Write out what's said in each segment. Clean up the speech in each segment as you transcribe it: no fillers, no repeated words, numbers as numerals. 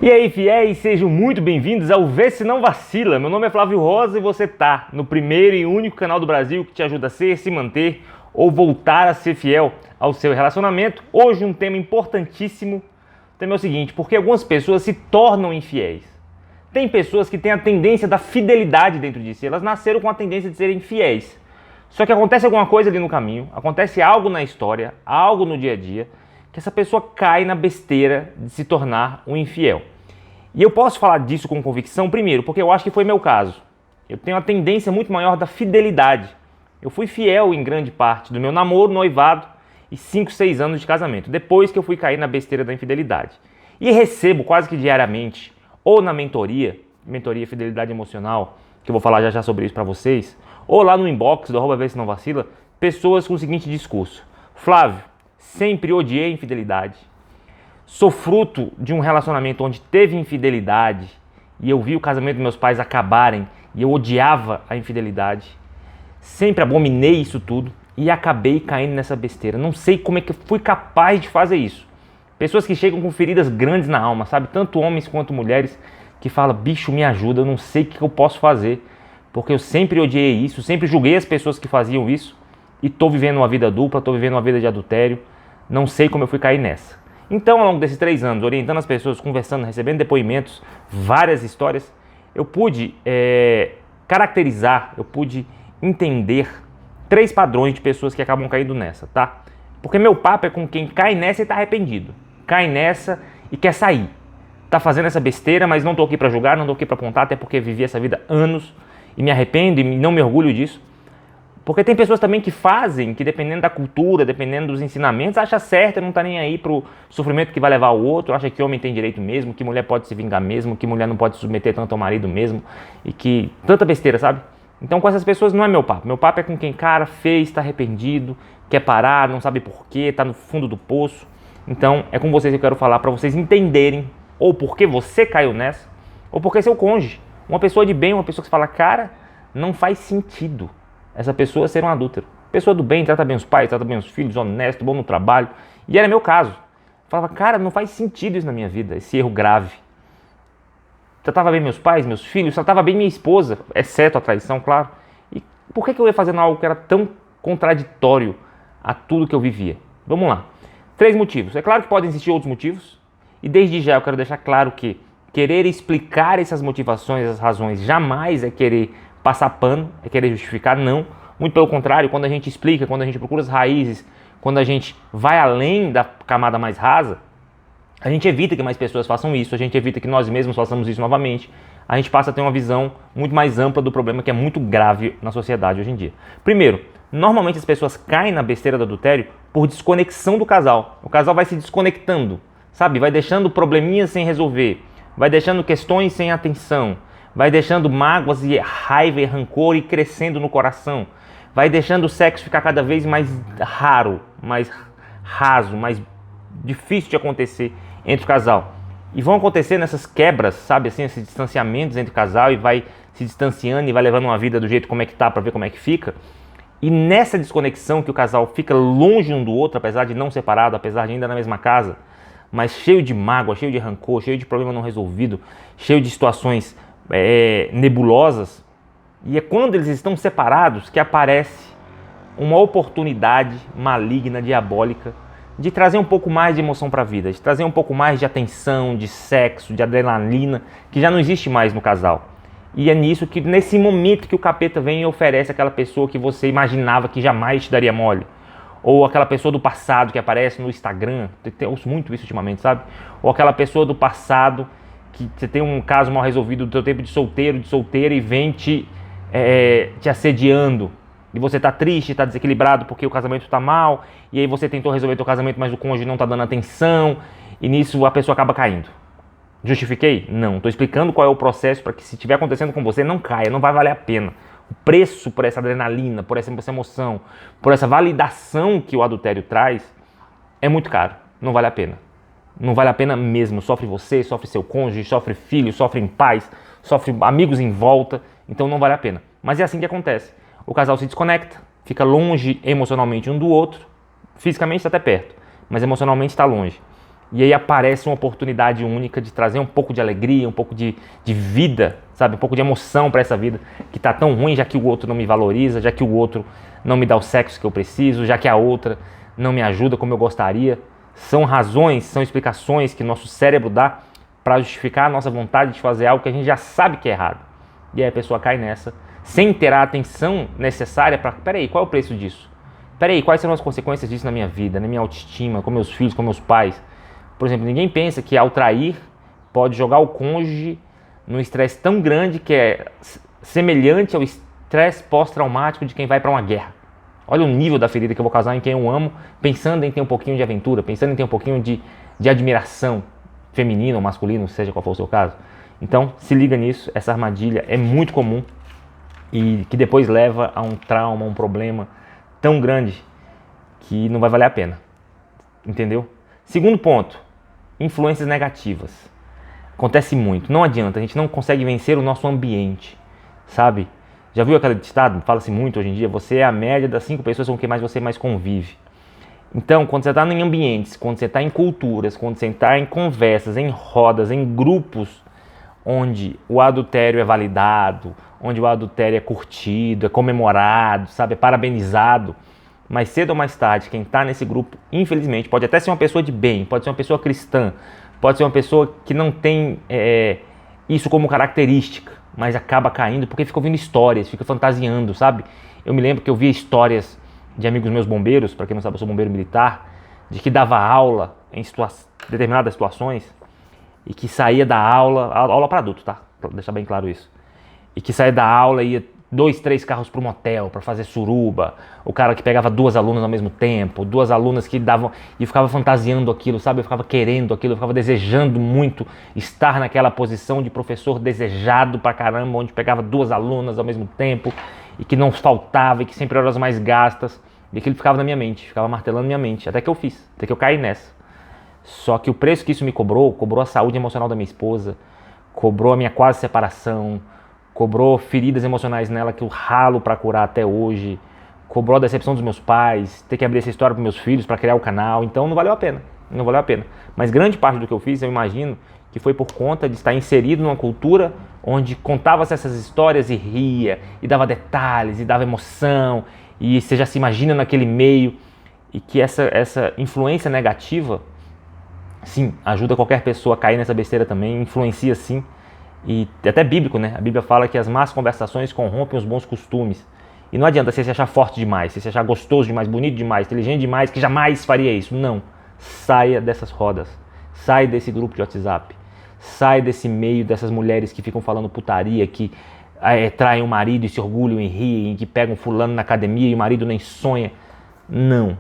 E aí, fiéis, sejam muito bem-vindos ao Vê Se Não Vacila. Meu nome é Flávio Rosa e você tá no primeiro e único canal do Brasil que te ajuda a ser, se manter ou voltar a ser fiel ao seu relacionamento. Hoje um tema importantíssimo. O tema é o seguinte: por que algumas pessoas se tornam infiéis? Tem pessoas que têm a tendência da fidelidade dentro de si. Elas nasceram com a tendência de serem fiéis. Só que acontece alguma coisa ali no caminho, acontece algo na história, algo no dia a dia, que essa pessoa cai na besteira de se tornar um infiel. E eu posso falar disso com convicção, primeiro, porque eu acho que foi meu caso. Eu tenho uma tendência muito maior da fidelidade. Eu fui fiel em grande parte do meu namoro, noivado e 5, 6 anos de casamento, depois que eu fui cair na besteira da infidelidade. E recebo quase que diariamente, ou na mentoria Fidelidade Emocional, que eu vou falar já sobre isso para vocês, ou lá no inbox do @Vê Se Não Vacila, pessoas com o seguinte discurso: Flávio, sempre odiei infidelidade. Sou fruto de um relacionamento onde teve infidelidade e eu vi o casamento dos meus pais acabarem e eu odiava a infidelidade. Sempre abominei isso tudo e acabei caindo nessa besteira. Não sei como é que eu fui capaz de fazer isso. Pessoas que chegam com feridas grandes na alma, sabe? Tanto homens quanto mulheres que falam: bicho, me ajuda, eu não sei o que eu posso fazer. Porque eu sempre odiei isso, sempre julguei as pessoas que faziam isso e tô vivendo uma vida dupla, tô vivendo uma vida de adultério. Não sei como eu fui cair nessa. Então, ao longo desses 3 anos, orientando as pessoas, conversando, recebendo depoimentos, várias histórias, eu pude caracterizar, eu pude entender 3 padrões de pessoas que acabam caindo nessa, tá? Porque meu papo é com quem cai nessa e tá arrependido. Cai nessa e quer sair. Tá fazendo essa besteira, mas não tô aqui pra julgar, não tô aqui pra apontar, até porque vivi essa vida anos e me arrependo e não me orgulho disso. Porque tem pessoas também que fazem, que dependendo da cultura, dependendo dos ensinamentos, acha certo, não tá nem aí pro sofrimento que vai levar o outro, acha que homem tem direito mesmo, que mulher pode se vingar mesmo, que mulher não pode se submeter tanto ao marido mesmo, e que tanta besteira, sabe? Então com essas pessoas não é meu papo. Meu papo é com quem, cara, fez, tá arrependido, quer parar, não sabe porquê, tá no fundo do poço. Então é com vocês que eu quero falar, pra vocês entenderem, ou porque você caiu nessa, ou porque seu cônjuge, uma pessoa de bem, uma pessoa que você fala, cara, não faz sentido essa pessoa ser um adúltero. Pessoa do bem, trata bem os pais, trata bem os filhos, honesto, bom no trabalho. E era meu caso. Falava, cara, não faz sentido isso na minha vida, esse erro grave. Tratava bem meus pais, meus filhos, tratava bem minha esposa, exceto a traição, claro. E por que eu ia fazendo algo que era tão contraditório a tudo que eu vivia? Vamos lá. 3 motivos. É claro que podem existir outros motivos. E desde já eu quero deixar claro que querer explicar essas motivações, essas razões, jamais é querer passar pano, é querer justificar, não. Muito pelo contrário, quando a gente explica, quando a gente procura as raízes, quando a gente vai além da camada mais rasa, a gente evita que mais pessoas façam isso, a gente evita que nós mesmos façamos isso novamente, a gente passa a ter uma visão muito mais ampla do problema que é muito grave na sociedade hoje em dia. Primeiro, normalmente as pessoas caem na besteira do adultério por desconexão do casal. O casal vai se desconectando, sabe? Vai deixando probleminhas sem resolver, vai deixando questões sem atenção, vai deixando mágoas e raiva e rancor e crescendo no coração. Vai deixando o sexo ficar cada vez mais raro, mais raso, mais difícil de acontecer entre o casal. E vão acontecer nessas quebras, sabe assim, esses distanciamentos entre o casal, e vai se distanciando e vai levando uma vida do jeito como é que tá pra ver como é que fica. E nessa desconexão que o casal fica longe um do outro, apesar de não separado, apesar de ainda na mesma casa, mas cheio de mágoa, cheio de rancor, cheio de problema não resolvido, cheio de situações nebulosas, e é quando eles estão separados que aparece uma oportunidade maligna, diabólica, de trazer um pouco mais de emoção para a vida, de trazer um pouco mais de atenção, de sexo, de adrenalina, que já não existe mais no casal. E é nisso que, nesse momento que o capeta vem e oferece aquela pessoa que você imaginava que jamais te daria mole, ou aquela pessoa do passado que aparece no Instagram, eu ouço muito isso ultimamente, sabe? Ou aquela pessoa do passado que você tem um caso mal resolvido do teu tempo de solteiro, de solteira, e vem te assediando. E você tá triste, tá desequilibrado porque o casamento tá mal, e aí você tentou resolver teu casamento, mas o cônjuge não tá dando atenção, e nisso a pessoa acaba caindo. Justifiquei? Não. Tô explicando qual é o processo para que, se estiver acontecendo com você, não caia, não vai valer a pena. O preço por essa adrenalina, por essa emoção, por essa validação que o adultério traz, é muito caro. Não vale a pena. Não vale a pena mesmo. Sofre você, sofre seu cônjuge, sofre filho, sofrem pais, sofre amigos em volta. Então não vale a pena. Mas é assim que acontece. O casal se desconecta, fica longe emocionalmente um do outro. Fisicamente está até perto, mas emocionalmente está longe. E aí aparece uma oportunidade única de trazer um pouco de alegria, um pouco de vida, sabe? Um pouco de emoção para essa vida que tá tão ruim, já que o outro não me valoriza, já que o outro não me dá o sexo que eu preciso, já que a outra não me ajuda como eu gostaria. São razões, são explicações que nosso cérebro dá para justificar a nossa vontade de fazer algo que a gente já sabe que é errado. E aí a pessoa cai nessa, sem ter a atenção necessária para, peraí, qual é o preço disso? Peraí, quais serão as consequências disso na minha vida, na minha autoestima, com meus filhos, com meus pais? Por exemplo, ninguém pensa que ao trair pode jogar o cônjuge num estresse tão grande que é semelhante ao estresse pós-traumático de quem vai para uma guerra. Olha o nível da ferida que eu vou causar em quem eu amo, pensando em ter um pouquinho de aventura, pensando em ter um pouquinho de admiração feminina ou masculina, seja qual for o seu caso. Então, se liga nisso, essa armadilha é muito comum e que depois leva a um trauma, um problema tão grande que não vai valer a pena. Entendeu? Segundo ponto, influências negativas. Acontece muito, não adianta, a gente não consegue vencer o nosso ambiente, sabe? Já viu aquele ditado? Fala-se muito hoje em dia, você é a média das 5 pessoas com quem você mais convive. Então, quando você está em ambientes, quando você está em culturas, quando você está em conversas, em rodas, em grupos, onde o adultério é validado, onde o adultério é curtido, é comemorado, sabe, é parabenizado, mais cedo ou mais tarde, quem está nesse grupo, infelizmente, pode até ser uma pessoa de bem, pode ser uma pessoa cristã, pode ser uma pessoa que não tem isso como característica, mas acaba caindo porque fica ouvindo histórias, fica fantasiando, sabe? Eu me lembro que eu via histórias de amigos meus bombeiros, para quem não sabe, eu sou bombeiro militar, de que dava aula em determinadas situações e que saía da aula para adulto, tá? Pra deixar bem claro isso. E que saía da aula e ia 2, 3 carros para um motel para fazer suruba, o cara que pegava 2 alunas ao mesmo tempo, 2 alunas que davam e ficava fantasiando aquilo, sabe? Eu ficava querendo aquilo, eu ficava desejando muito estar naquela posição de professor desejado pra caramba, onde pegava 2 alunas ao mesmo tempo e que não faltava e que sempre eram as mais gastas. E aquilo ficava na minha mente, ficava martelando minha mente, até que eu fiz, até que eu caí nessa. Só que o preço que isso me cobrou a saúde emocional da minha esposa, cobrou a minha quase separação, cobrou feridas emocionais nela que eu ralo para curar até hoje, cobrou a decepção dos meus pais, ter que abrir essa história para meus filhos para criar o canal, então não valeu a pena, não valeu a pena. Mas grande parte do que eu fiz, eu imagino, que foi por conta de estar inserido numa cultura onde contava-se essas histórias e ria, e dava detalhes, e dava emoção, e você já se imagina naquele meio, e que essa influência negativa, sim, ajuda qualquer pessoa a cair nessa besteira também, influencia sim. E até bíblico, né? A Bíblia fala que as más conversações corrompem os bons costumes. E não adianta você se achar forte demais, você se achar gostoso demais, bonito demais, inteligente demais, que jamais faria isso. Não. Saia dessas rodas. Sai desse grupo de WhatsApp. Sai desse meio dessas mulheres que ficam falando putaria, que traem o marido e se orgulham e riem, que pegam fulano na academia e o marido nem sonha. Não.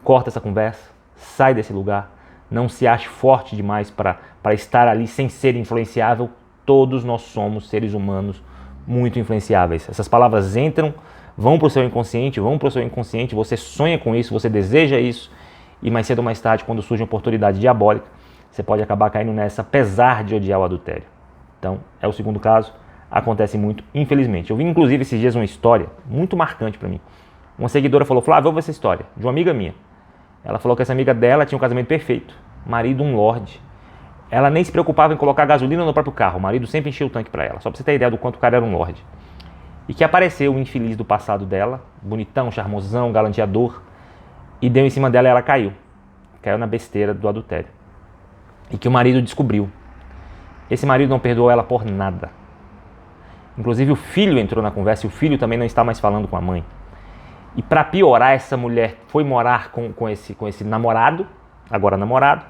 Corta essa conversa. Sai desse lugar. Não se ache forte demais para estar ali sem ser influenciável. Todos nós somos seres humanos muito influenciáveis. Essas palavras entram, vão para o seu inconsciente, você sonha com isso, você deseja isso, e mais cedo ou mais tarde, quando surge uma oportunidade diabólica, você pode acabar caindo nessa, apesar de odiar o adultério. Então, é o segundo caso, acontece muito, infelizmente. Eu vi, inclusive, esses dias uma história muito marcante para mim. Uma seguidora falou, Flávio, eu vou ver essa história, de uma amiga minha. Ela falou que essa amiga dela tinha um casamento perfeito, marido um lorde. Ela nem se preocupava em colocar gasolina no próprio carro. O marido sempre enchia o tanque para ela. Só para você ter ideia do quanto o cara era um lorde. E que apareceu o infeliz do passado dela, bonitão, charmosão, galanteador, e deu em cima dela e ela caiu. Caiu na besteira do adultério. E que o marido descobriu. Esse marido não perdoou ela por nada. Inclusive o filho entrou na conversa e o filho também não está mais falando com a mãe. E para piorar, essa mulher foi morar com esse namorado, agora namorado,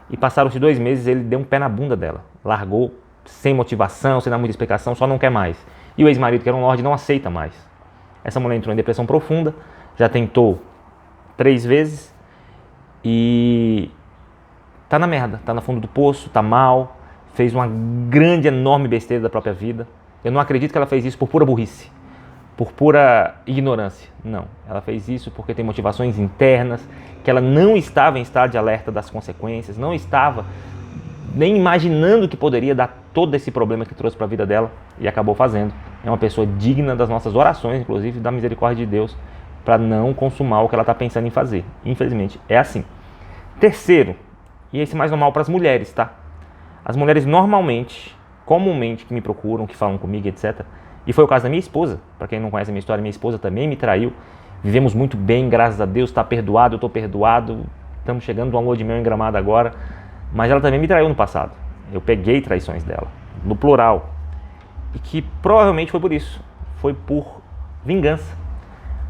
e passaram-se 2 meses, ele deu um pé na bunda dela. Largou, sem motivação, sem dar muita explicação, só não quer mais. E o ex-marido, que era um lorde, não aceita mais. Essa mulher entrou em depressão profunda, já tentou 3 vezes e tá na merda, tá no fundo do poço, tá mal, fez uma grande, enorme besteira da própria vida. Eu não acredito que ela fez isso por pura burrice, por pura ignorância. Não, ela fez isso porque tem motivações internas, que ela não estava em estado de alerta das consequências, não estava nem imaginando que poderia dar todo esse problema que trouxe para a vida dela e acabou fazendo. É uma pessoa digna das nossas orações, inclusive da misericórdia de Deus, para não consumar o que ela está pensando em fazer. Infelizmente, é assim. Terceiro, E esse é mais normal para as mulheres, tá? As mulheres normalmente, comumente, que me procuram, que falam comigo, etc. E foi o caso da minha esposa. Para quem não conhece a minha história, minha esposa também me traiu. Vivemos muito bem, graças a Deus, tá perdoado, eu tô perdoado. Estamos chegando a uma lua de mel em Gramado agora. Mas ela também me traiu no passado. Eu peguei traições dela, no plural. E que provavelmente foi por isso. Foi por vingança.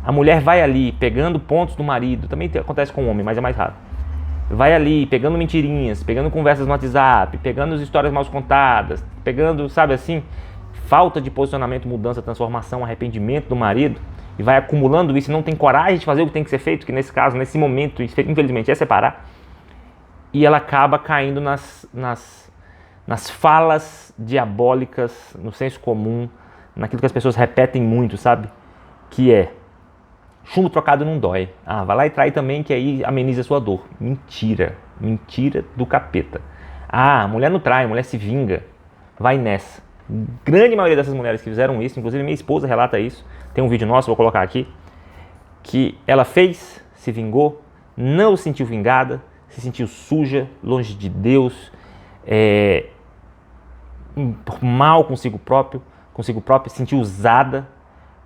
A mulher vai ali pegando pontos do marido. Também acontece com o homem, mas é mais raro. Vai ali pegando mentirinhas, pegando conversas no WhatsApp, pegando as histórias mal contadas, pegando, sabe assim, falta de posicionamento, mudança, transformação, arrependimento do marido, e vai acumulando isso e não tem coragem de fazer o que tem que ser feito, que nesse caso, nesse momento, infelizmente, é separar. E ela acaba caindo nas falas diabólicas, no senso comum, naquilo que as pessoas repetem muito, sabe? Que é: chumbo trocado não dói. Ah, vai lá e trai também, que aí ameniza a sua dor. Mentira. Mentira do capeta. Ah, a mulher não trai, a mulher se vinga. Vai nessa. Grande maioria dessas mulheres que fizeram isso, inclusive minha esposa relata isso, tem um vídeo nosso, vou colocar aqui, que ela fez, se vingou, não se sentiu vingada, se sentiu suja, longe de Deus, mal consigo própria, se sentiu usada,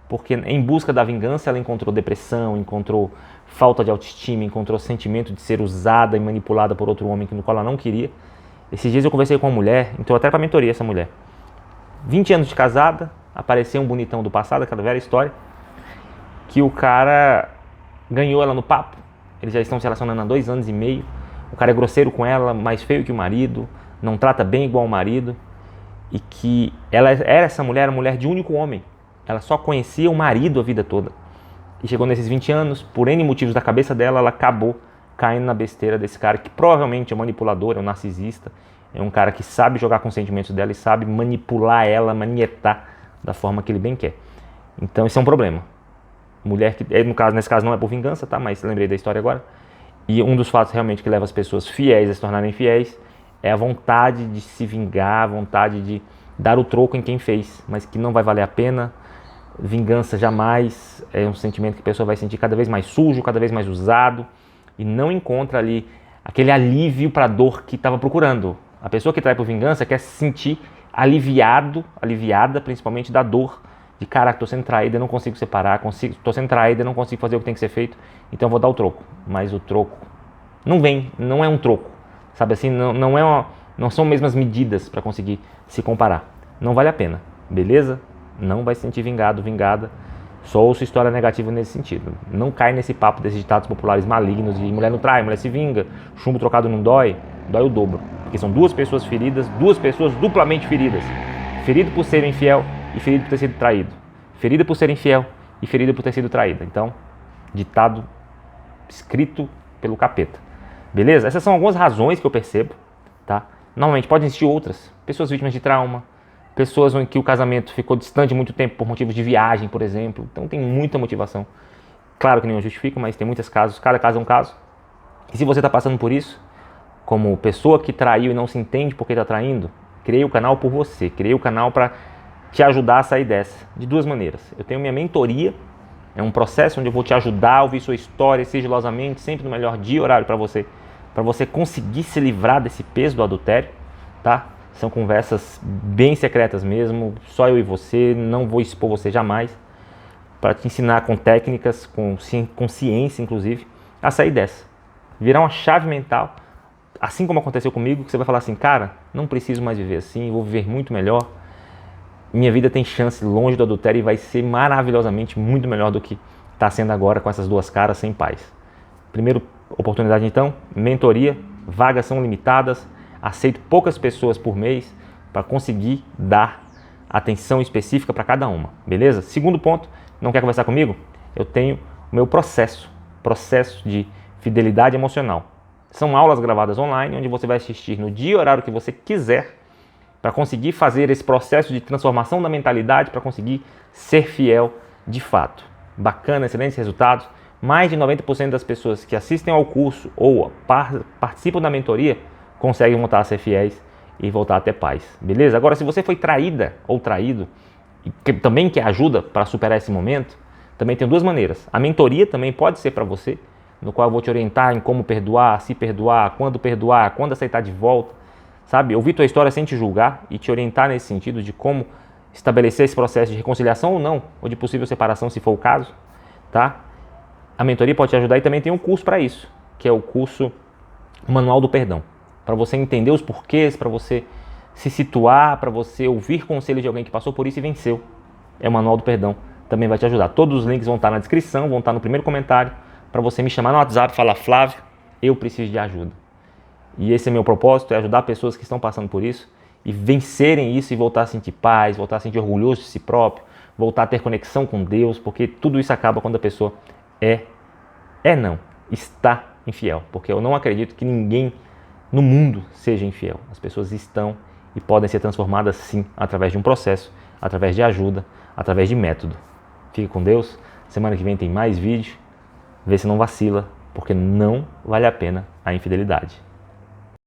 porque em busca da vingança ela encontrou depressão, encontrou falta de autoestima, encontrou sentimento de ser usada e manipulada por outro homem no qual ela não queria. Esses dias eu conversei com uma mulher, então até para mentoria essa mulher. 20 anos de casada, apareceu um bonitão do passado, aquela velha história, que o cara ganhou ela no papo. Eles já estão se relacionando há 2 anos e meio. O cara é grosseiro com ela, mais feio que o marido, não trata bem igual o marido. E que ela era essa mulher, a mulher de um único homem. Ela só conhecia o marido a vida toda. E chegou nesses 20 anos, por N motivos da cabeça dela, ela acabou caindo na besteira desse cara, que provavelmente é um manipulador, é um narcisista, é um cara que sabe jogar com os sentimentos dela e sabe manipular ela, manietar da forma que ele bem quer. Então esse é um problema. Mulher que, nesse caso não é por vingança, tá? Mas lembrei da história agora. E um dos fatos realmente que leva as pessoas fiéis a se tornarem fiéis é a vontade de se vingar, a vontade de dar o troco em quem fez, mas que não vai valer a pena. Vingança jamais, é um sentimento que a pessoa vai sentir cada vez mais sujo, cada vez mais usado, e não encontra ali aquele alívio para a dor que estava procurando. A pessoa que trai por vingança quer se sentir aliviada principalmente da dor de: caraca, estou sendo traída, não consigo separar, estou sendo traída, não consigo fazer o que tem que ser feito, então vou dar o troco. Mas o troco não vem, não é um troco, sabe assim, não são mesmas medidas para conseguir se comparar. Não vale a pena, beleza? Não vai se sentir vingado, vingada. Só ouço história negativa nesse sentido. Não cai nesse papo desses ditados populares malignos de mulher não trai, mulher se vinga, chumbo trocado não dói, dói o dobro. Porque são 2 pessoas feridas, 2 pessoas duplamente feridas. Ferido por ser infiel e ferido por ter sido traído. Ferida por ser infiel e ferida por ter sido traída. Então, ditado escrito pelo capeta. Beleza? Essas são algumas razões que eu percebo, tá? Normalmente podem existir outras. Pessoas vítimas de trauma, pessoas em que o casamento ficou distante muito tempo por motivos de viagem, por exemplo. Então tem muita motivação. Claro que nenhum justifica, mas tem muitos casos. Cada caso é um caso. E se você está passando por isso, como pessoa que traiu e não se entende porque está traindo, criei o canal por você. Criei o canal para te ajudar a sair dessa. De 2 maneiras. Eu tenho minha mentoria. É um processo onde eu vou te ajudar a ouvir sua história sigilosamente, sempre no melhor dia e horário para você conseguir se livrar desse peso do adultério, tá? São conversas bem secretas mesmo, só eu e você, não vou expor você jamais, para te ensinar com técnicas, com ciência inclusive, a sair dessa. Virar uma chave mental, assim como aconteceu comigo, que você vai falar assim: cara, não preciso mais viver assim, vou viver muito melhor, minha vida tem chance longe do adultério e vai ser maravilhosamente muito melhor do que está sendo agora com essas 2 caras sem paz. Primeira oportunidade então, mentoria, vagas são limitadas, aceito poucas pessoas por mês para conseguir dar atenção específica para cada uma, beleza? Segundo ponto, não quer conversar comigo? Eu tenho o meu processo de fidelidade emocional. São aulas gravadas online, onde você vai assistir no dia e horário que você quiser, para conseguir fazer esse processo de transformação da mentalidade, para conseguir ser fiel de fato. Bacana, excelentes resultados. Mais de 90% das pessoas que assistem ao curso ou participam da mentoria conseguem voltar a ser fiéis e voltar a ter paz, beleza? Agora, se você foi traída ou traído e também quer ajuda para superar esse momento, também tem 2 maneiras. A mentoria também pode ser para você, no qual eu vou te orientar em como perdoar, se perdoar, quando aceitar de volta, sabe? Ouvir tua história sem te julgar e te orientar nesse sentido de como estabelecer esse processo de reconciliação ou não, ou de possível separação, se for o caso, tá? A mentoria pode te ajudar e também tem um curso para isso, que é o curso Manual do Perdão, para você entender os porquês, para você se situar, para você ouvir conselhos de alguém que passou por isso e venceu. É o Manual do Perdão, também vai te ajudar. Todos os links vão estar na descrição, vão estar no primeiro comentário, para você me chamar no WhatsApp e falar: Flávio, eu preciso de ajuda. E esse é meu propósito, é ajudar pessoas que estão passando por isso e vencerem isso e voltar a sentir paz, voltar a sentir orgulhoso de si próprio, voltar a ter conexão com Deus, porque tudo isso acaba quando a pessoa está infiel. Porque eu não acredito que ninguém no mundo seja infiel. As pessoas estão e podem ser transformadas sim, através de um processo, através de ajuda, através de método. Fique com Deus. Semana que vem tem mais vídeo. Vê se não vacila, porque não vale a pena a infidelidade.